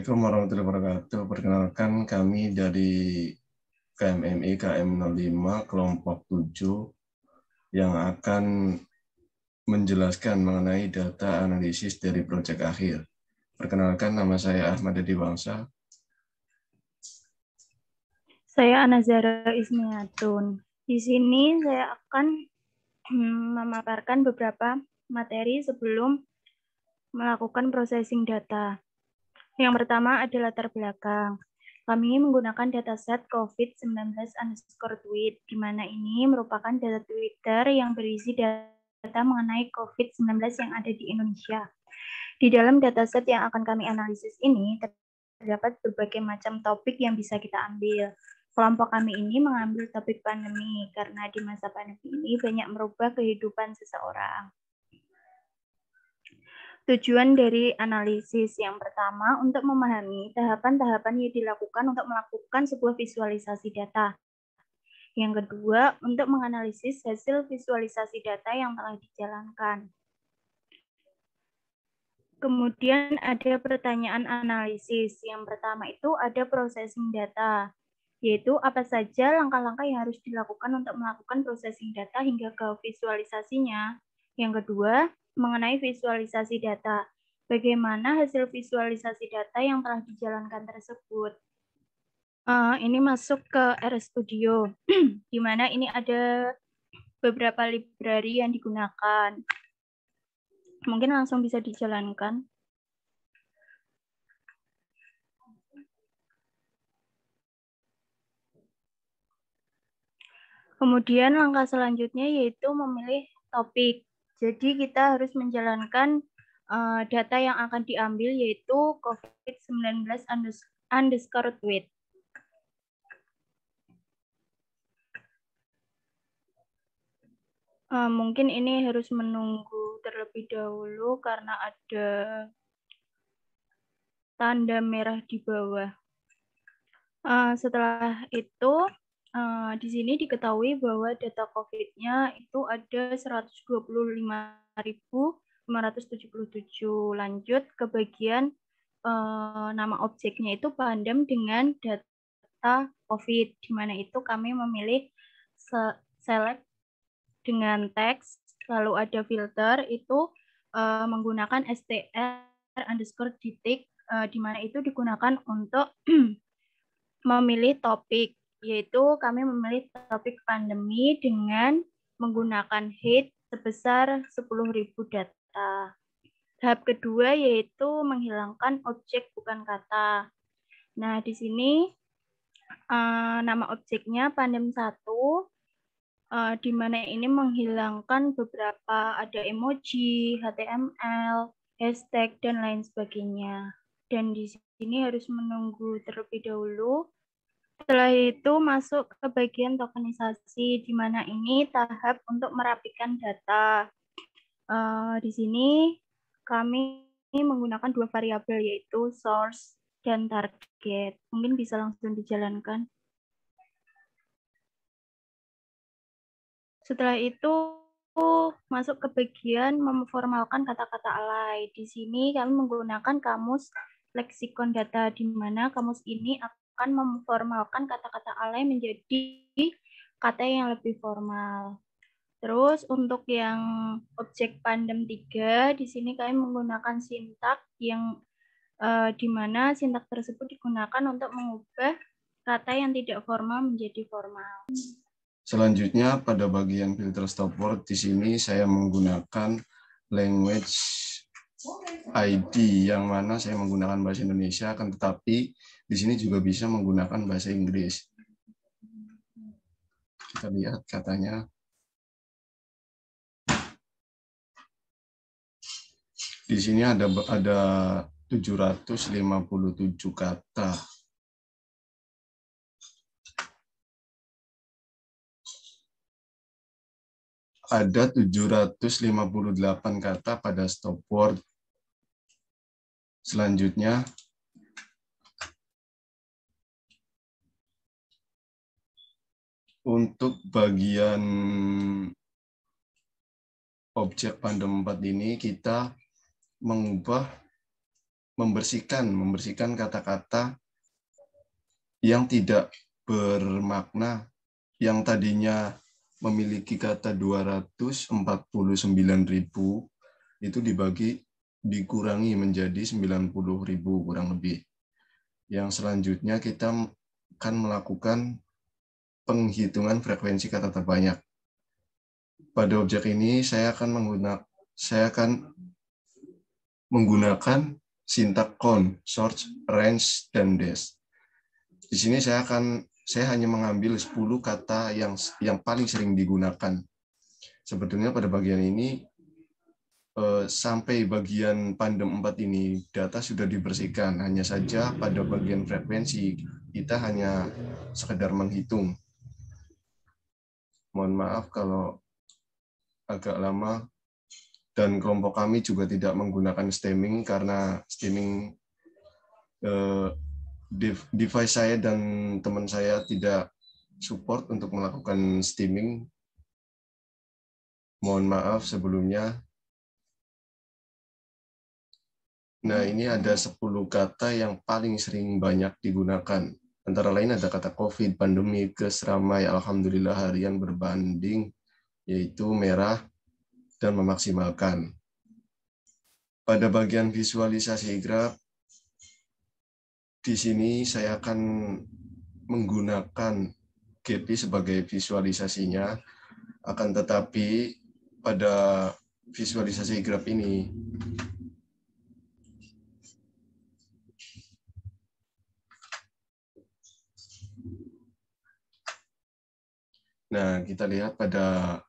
Assalamualaikum warahmatullahi wabarakatuh. Perkenalkan kami dari KMMI KM05 kelompok 7 yang akan menjelaskan mengenai data analisis dari proyek akhir. Perkenalkan, nama saya Ahmad Adi Wangsa. Saya Anazara Ismiatun. Di sini saya akan memaparkan beberapa materi sebelum melakukan processing data. Yang pertama adalah latar belakang. Kami menggunakan dataset COVID-19_tweet, di mana ini merupakan data Twitter yang berisi data mengenai COVID-19 yang ada di Indonesia. Di dalam dataset yang akan kami analisis ini, terdapat berbagai macam topik yang bisa kita ambil. Kelompok kami ini mengambil topik pandemi, karena di masa pandemi ini banyak merubah kehidupan seseorang. Tujuan dari analisis yang pertama untuk memahami tahapan-tahapan yang dilakukan untuk melakukan sebuah visualisasi data. Yang kedua, untuk menganalisis hasil visualisasi data yang telah dijalankan. Kemudian ada pertanyaan analisis. Yang pertama itu ada processing data, yaitu apa saja langkah-langkah yang harus dilakukan untuk melakukan processing data hingga ke visualisasinya. Yang kedua, mengenai visualisasi data. Bagaimana hasil visualisasi data yang telah dijalankan tersebut? Ini masuk ke RStudio, di mana ini ada beberapa library yang digunakan. Mungkin langsung bisa dijalankan. Kemudian langkah selanjutnya yaitu memilih topik. Jadi kita harus menjalankan data yang akan diambil yaitu COVID-19_tweet. Mungkin ini harus menunggu terlebih dahulu karena ada tanda merah di bawah. Setelah itu, di sini diketahui bahwa data COVID-nya itu ada 125.577. Lanjut ke bagian nama objeknya itu Pandem dengan data COVID, di mana itu kami memilih select dengan teks, lalu ada filter itu menggunakan str_detik, di mana itu digunakan untuk memilih topik, yaitu kami memilih topik pandemi dengan menggunakan head sebesar 10.000 data. Tahap kedua yaitu menghilangkan objek bukan kata. Nah, di sini nama objeknya Pandem 1, di mana ini menghilangkan beberapa, ada emoji, HTML, hashtag, dan lain sebagainya. Dan di sini harus menunggu terlebih dahulu. Setelah itu masuk ke bagian tokenisasi, di mana ini tahap untuk merapikan data. Di sini kami menggunakan dua variabel yaitu source dan target. Mungkin bisa langsung dijalankan. Setelah itu masuk ke bagian memformalkan kata-kata alay. Di sini kami menggunakan kamus leksikon data, di mana kamus ini akan memformalkan kata-kata alay menjadi kata yang lebih formal. Terus untuk yang objek Pandem 3, di sini kami menggunakan sintak yang di mana sintak tersebut digunakan untuk mengubah kata yang tidak formal menjadi formal. Selanjutnya pada bagian filter stop word, di sini saya menggunakan language ID yang mana saya menggunakan bahasa Indonesia, akan tetapi di sini juga bisa menggunakan bahasa Inggris. Kita lihat katanya. Di sini ada 757 kata. Ada 758 kata pada stop word. Selanjutnya, untuk bagian objek Pandem 4 ini kita mengubah membersihkan kata-kata yang tidak bermakna, yang tadinya memiliki kata 249.000 itu dikurangi menjadi 90.000 kurang lebih. Yang selanjutnya kita akan melakukan penghitungan frekuensi kata terbanyak. Pada objek ini saya akan menggunakan sintak count, search, range, dan dash. Di sini saya hanya mengambil 10 kata yang paling sering digunakan. Sebetulnya pada bagian ini sampai bagian pandem 4 ini data sudah dibersihkan. Hanya saja pada bagian frekuensi kita hanya sekedar menghitung. Mohon maaf kalau agak lama, dan kelompok kami juga tidak menggunakan stemming karena stemming device saya dan teman saya tidak support untuk melakukan stemming. Mohon maaf sebelumnya. Nah, ini ada 10 kata yang paling sering banyak digunakan. Antara lain ada kata COVID, pandemi, ramai, alhamdulillah, harian, berbanding, yaitu merah, dan memaksimalkan. Pada bagian visualisasi graf, di sini saya akan menggunakan GP sebagai visualisasinya, akan tetapi pada visualisasi graf ini kita lihat pada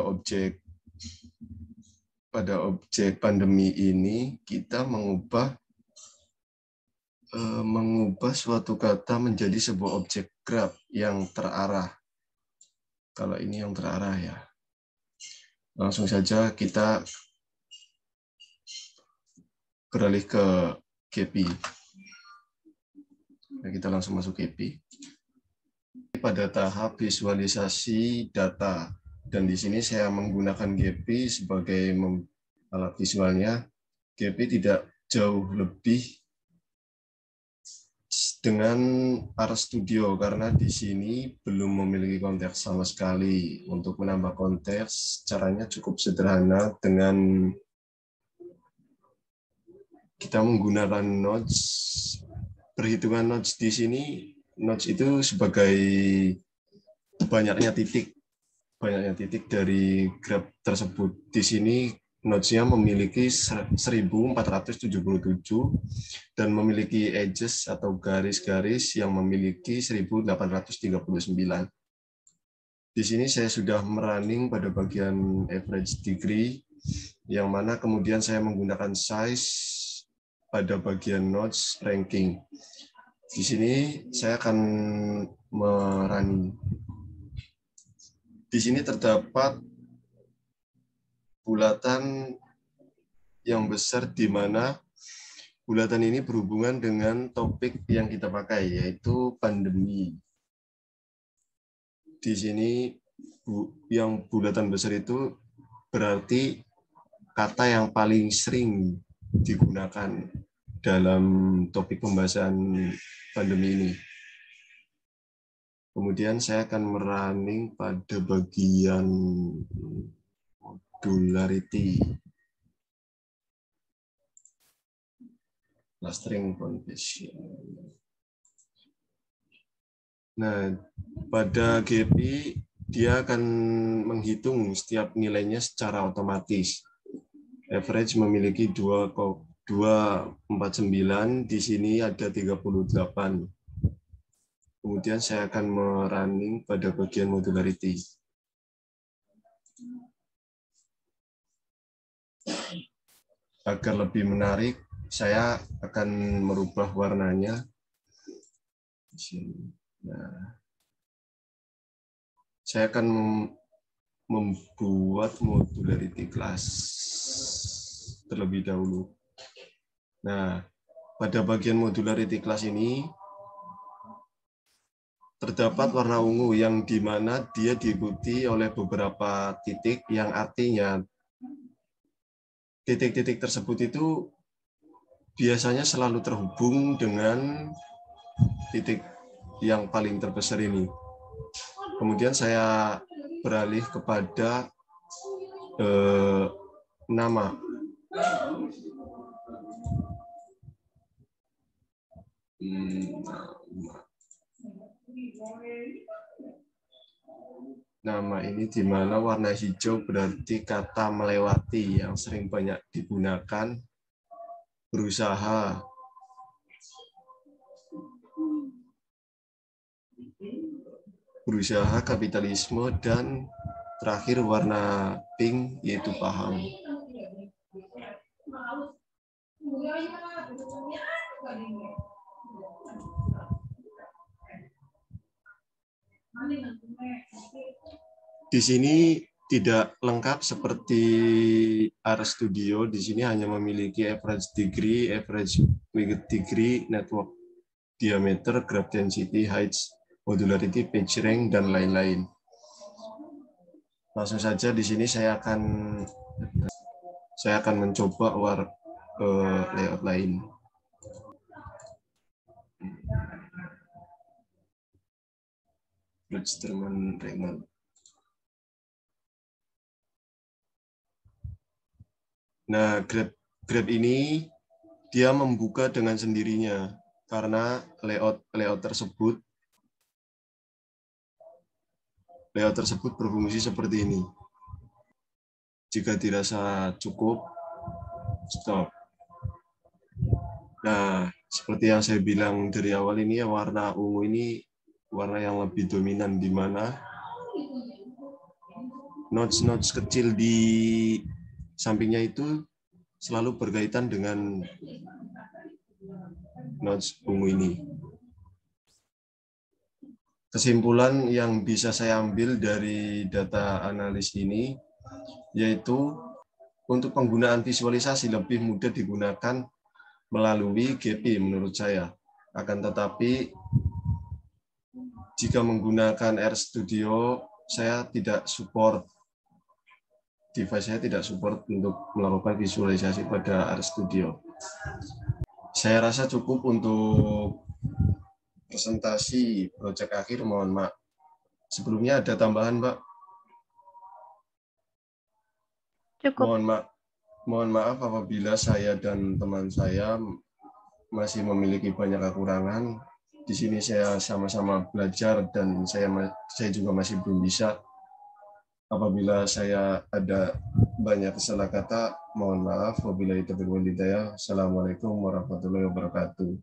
objek pandemi ini kita mengubah suatu kata menjadi sebuah objek graf yang terarah. Kalau ini yang terarah ya. Langsung saja kita beralih ke GP. Nah, kita langsung masuk GP. Pada tahap visualisasi data, dan di sini saya menggunakan GP sebagai alat visualnya. GP tidak jauh lebih dengan RStudio karena di sini belum memiliki konteks sama sekali. Untuk menambah konteks, caranya cukup sederhana dengan kita menggunakan nodes. Perhitungan nodes di sini, nodes itu sebagai banyaknya titik dari graf tersebut. Di sini nodes-nya memiliki 1477 dan memiliki edges atau garis-garis yang memiliki 1839. Di sini saya sudah merunning pada bagian average degree, yang mana kemudian saya menggunakan size pada bagian nodes ranking. Di sini saya akan merunning. Di sini terdapat bulatan yang besar di mana bulatan ini berhubungan dengan topik yang kita pakai, yaitu pandemi. Di sini yang bulatan besar itu berarti kata yang paling sering digunakan dalam topik pembahasan pandemi ini. Kemudian saya akan merunning pada bagian modularity. Clustering foundation. Nah, pada GP dia akan menghitung setiap nilainya secara otomatis. Average memiliki 249, di sini ada 38. Kemudian saya akan merunning pada bagian modularity. Agar lebih menarik, saya akan merubah warnanya. Nah, saya akan membuat modularity class terlebih dahulu. Nah, pada bagian modularity class ini terdapat warna ungu yang di mana dia diikuti oleh beberapa titik yang artinya titik-titik tersebut itu biasanya selalu terhubung dengan titik yang paling terbesar ini. Kemudian saya beralih kepada nama. Nama ini di mana warna hijau berarti kata melewati yang sering banyak digunakan, berusaha, kapitalisme, dan terakhir warna pink yaitu paham. Di sini tidak lengkap seperti RStudio. Di sini hanya memiliki average degree, average weighted degree, network diameter, graph density, height, modularity, page rank, dan lain-lain. Langsung saja di sini saya akan mencoba layout lain. Bridgman Raymond. Nah, grab ini dia membuka dengan sendirinya karena layout tersebut berfungsi seperti ini. Jika dirasa cukup, stop. Nah, seperti yang saya bilang dari awal ini ya, warna ungu ini warna yang lebih dominan, di mana nodes kecil di sampingnya itu selalu berkaitan dengan nodes ungu ini. Kesimpulan yang bisa saya ambil dari data analis ini yaitu untuk penggunaan visualisasi lebih mudah digunakan melalui GP menurut saya. Akan tetapi jika menggunakan RStudio, device saya tidak support untuk melakukan visualisasi pada RStudio. Saya rasa cukup untuk presentasi proyek akhir, mohon maaf. Sebelumnya ada tambahan, Mbak? Cukup. Mohon maaf apabila saya dan teman saya masih memiliki banyak kekurangan. Di sini saya sama-sama belajar dan saya juga masih belum bisa. Apabila saya ada banyak salah kata, mohon maaf. Wabillahi taufiq wal hidayah. Assalamualaikum warahmatullahi wabarakatuh.